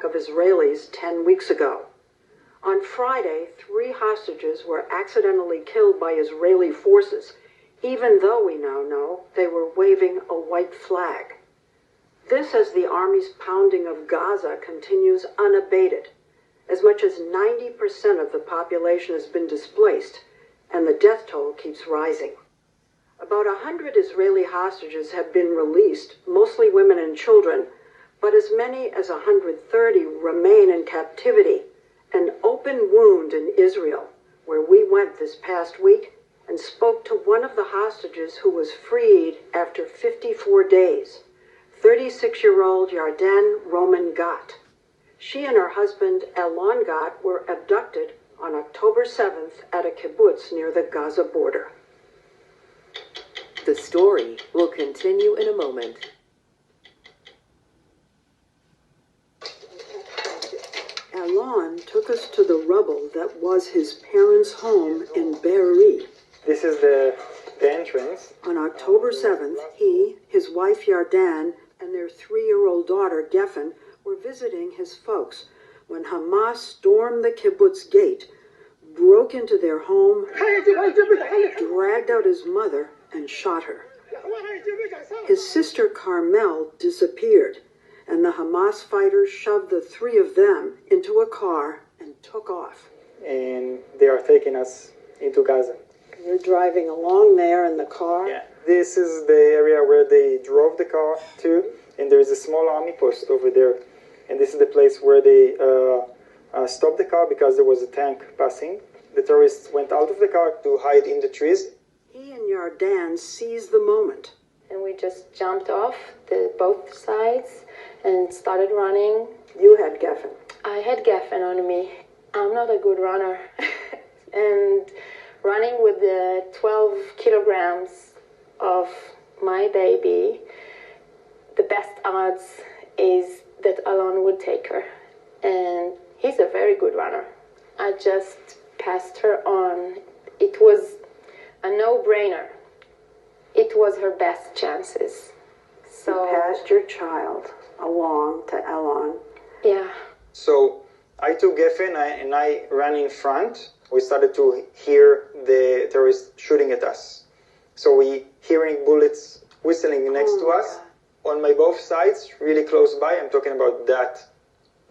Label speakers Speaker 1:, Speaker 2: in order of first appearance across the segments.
Speaker 1: attack of Israelis 10 weeks ago. On Friday, 3 hostages were accidentally killed by Israeli forces, even though we now know they were waving a white flag. This as the army's pounding of Gaza continues unabated. As much as 90% of the population has been displaced, and the death toll keeps rising. About 100 Israeli hostages have been released, mostly women and children, but as many as 130 remain in captivity, an open wound in Israel, where we went this past week and spoke to one of the hostages who was freed after 54 days, 36-year-old Yarden Roman Gat. She and her husband Elon Gat were abducted on October 7th at a kibbutz near the Gaza border.
Speaker 2: The story will continue in a moment.
Speaker 1: Elon took us to the rubble that was his parents' home in Be'eri.
Speaker 3: This is the entrance.
Speaker 1: On October 7th, he, his wife Yarden, and their 3-year-old daughter Geffen were visiting his folks when Hamas stormed the kibbutz gate, broke into their home, dragged out his mother, and shot her. His sister Carmel disappeared, and the Hamas fighters shoved the 3 of them into a car and took off.
Speaker 3: And they are taking us into Gaza.
Speaker 1: You're driving along there in the car?
Speaker 3: Yeah. This is the area where they drove the car to, and there's a small army post over there. And this is the place where they stopped the car because there was a tank passing. The terrorists went out of the car to hide in the trees.
Speaker 1: He and Yarden seized the moment.
Speaker 4: And we just jumped off both sides and started running.
Speaker 1: You had Geffen.
Speaker 4: I had Geffen on me. I'm not a good runner. And running with the 12 kilograms of my baby, the best odds is that Alon would take her. And he's a very good runner. I just passed her on. It was a no-brainer. It was her best chances. So
Speaker 1: you passed your child along to Elon.
Speaker 4: Yeah.
Speaker 3: So I took Geffen and I ran in front. We started to hear the terrorists shooting at us. So we hearing bullets whistling next to us.
Speaker 1: God.
Speaker 3: On my both sides, really close by. I'm talking about that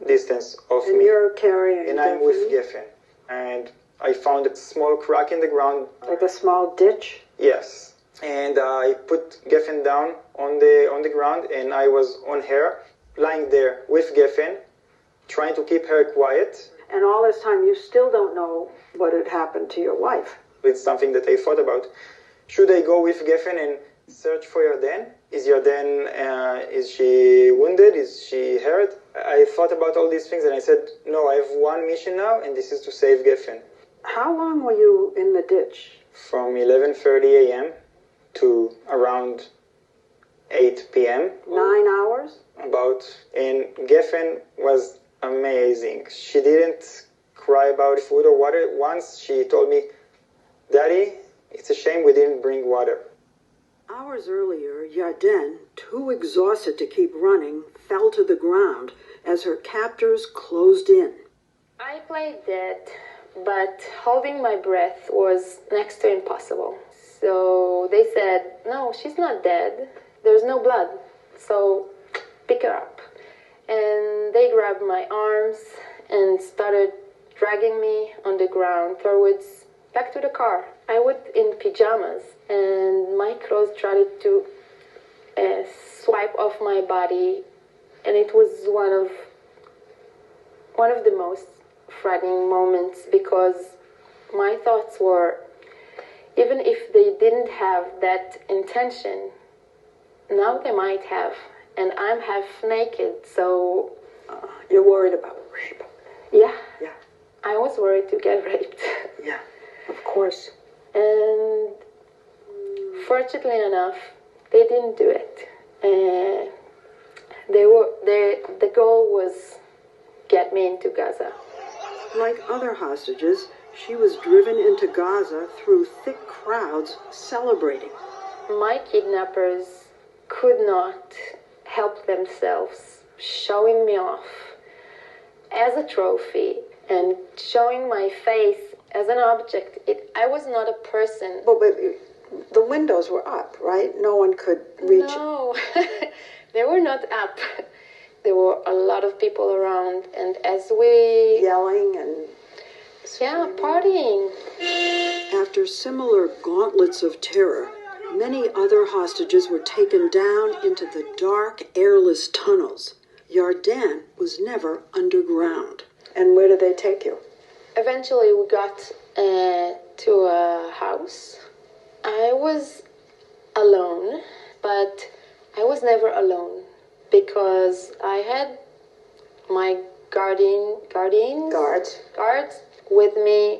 Speaker 3: distance of me.
Speaker 1: And you're carrying
Speaker 3: And I'm with Geffen. And I found a small crack in the ground.
Speaker 1: Like a small ditch?
Speaker 3: Yes. And I put Geffen down on the ground, and I was on her, lying there with Geffen, trying to keep her quiet.
Speaker 1: And all this time you still don't know what had happened to your wife.
Speaker 3: It's something that I thought about. Should I go with Geffen and search for Yarden? Is she wounded? Is she hurt? I thought about all these things and I said, no, I have one mission now, and this is to save Geffen.
Speaker 1: How long were you in the ditch?
Speaker 3: From 11:30 a.m. to around 8 p.m.
Speaker 1: 9 hours?
Speaker 3: And Geffen was amazing. She didn't cry about food or water. Once she told me, Daddy, it's a shame we didn't bring water.
Speaker 1: Hours earlier, Yarden, too exhausted to keep running, fell to the ground as her captors closed in.
Speaker 4: I played dead, but holding my breath was next to impossible. So they said, no, she's not dead. There's no blood. So pick her up. And they grabbed my arms and started dragging me on the ground towards back to the car. I was in pajamas and my clothes tried to swipe off my body, and it was one of the most frightening moments, because my thoughts were, even if they didn't have that intention, now they might have, and I'm half naked, so...
Speaker 1: You're worried about rape?
Speaker 4: Yeah.
Speaker 1: Yeah.
Speaker 4: I was worried to get raped.
Speaker 1: Yeah, of course.
Speaker 4: And fortunately enough, they didn't do it. The goal was get me into Gaza.
Speaker 1: Like other hostages, she was driven into Gaza through thick crowds celebrating.
Speaker 4: My kidnappers could not help themselves, showing me off. as a trophy and showing my face as an object. I was not a person.
Speaker 1: But the windows were up, right? No one could reach.
Speaker 4: No, they were not up. There were a lot of people around, and as we...
Speaker 1: Yelling and...
Speaker 4: Yeah, partying.
Speaker 1: After similar gauntlets of terror, many other hostages were taken down into the dark, airless tunnels. Yarden was never underground. And where did they take you?
Speaker 4: Eventually, we got to a house. I was alone, but I was never alone because I had my guards with me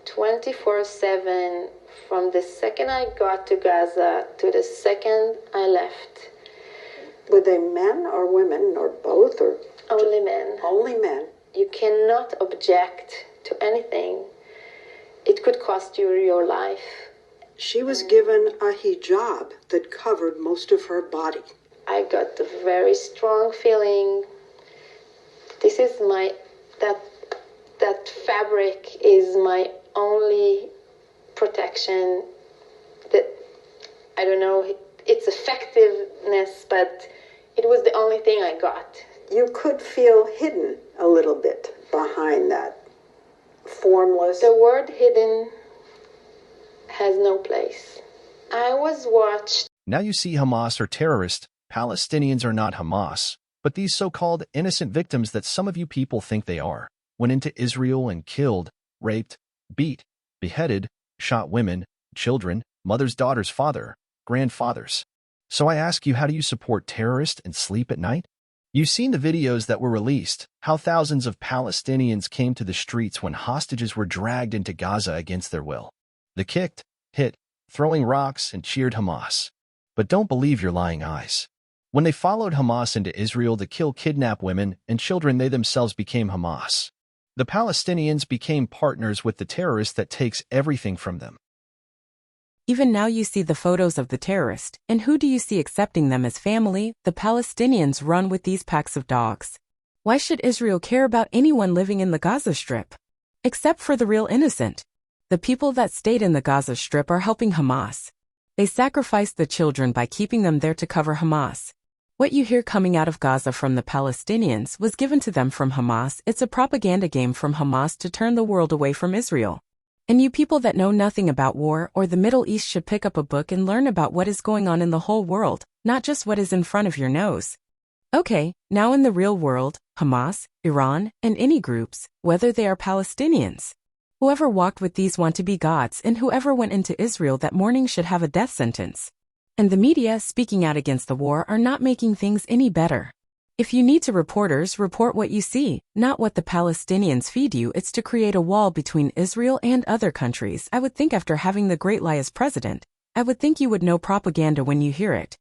Speaker 4: 24/7 from the second I got to Gaza to the second I left.
Speaker 1: Were they men or women or both? Or
Speaker 4: only men.
Speaker 1: Only men.
Speaker 4: You cannot object to anything. It could cost you your life.
Speaker 1: She was given a hijab that covered most of her body.
Speaker 4: I got a very strong feeling. This is that fabric is my only protection. That, I don't know its effectiveness, but it was the only thing I got.
Speaker 1: You could feel hidden a little bit behind that formless...
Speaker 4: The word hidden has no place. I was watched.
Speaker 5: Now you see Hamas are terrorists. Palestinians are not Hamas, but these so-called innocent victims that some of you people think they are, went into Israel and killed, raped, beat, beheaded, shot women, children, mothers, daughters, father, grandfathers. So I ask you, how do you support terrorists and sleep at night? You've seen the videos that were released, how thousands of Palestinians came to the streets when hostages were dragged into Gaza against their will. They kicked, hit, throwing rocks, and cheered Hamas. But don't believe your lying eyes. When they followed Hamas into Israel to kill, kidnap women and children, they themselves became Hamas. The Palestinians became partners with the terrorists that takes everything from them.
Speaker 6: Even now you see the photos of the terrorists, and who do you see accepting them as family? The Palestinians run with these packs of dogs. Why should Israel care about anyone living in the Gaza Strip? Except for the real innocent. The people that stayed in the Gaza Strip are helping Hamas. They sacrificed the children by keeping them there to cover Hamas. What you hear coming out of Gaza from the Palestinians was given to them from Hamas. It's a propaganda game from Hamas to turn the world away from Israel. And you people that know nothing about war or the Middle East should pick up a book and learn about what is going on in the whole world, not just what is in front of your nose. Okay, now in the real world, Hamas, Iran, and any groups, whether they are Palestinians. Whoever walked with these want to be gods, and whoever went into Israel that morning should have a death sentence. And the media speaking out against the war are not making things any better. If you need to reporters, report what you see, not what the Palestinians feed you. It's to create a wall between Israel and other countries. I would think after having the Great Lie as president, I would think you would know propaganda when you hear it.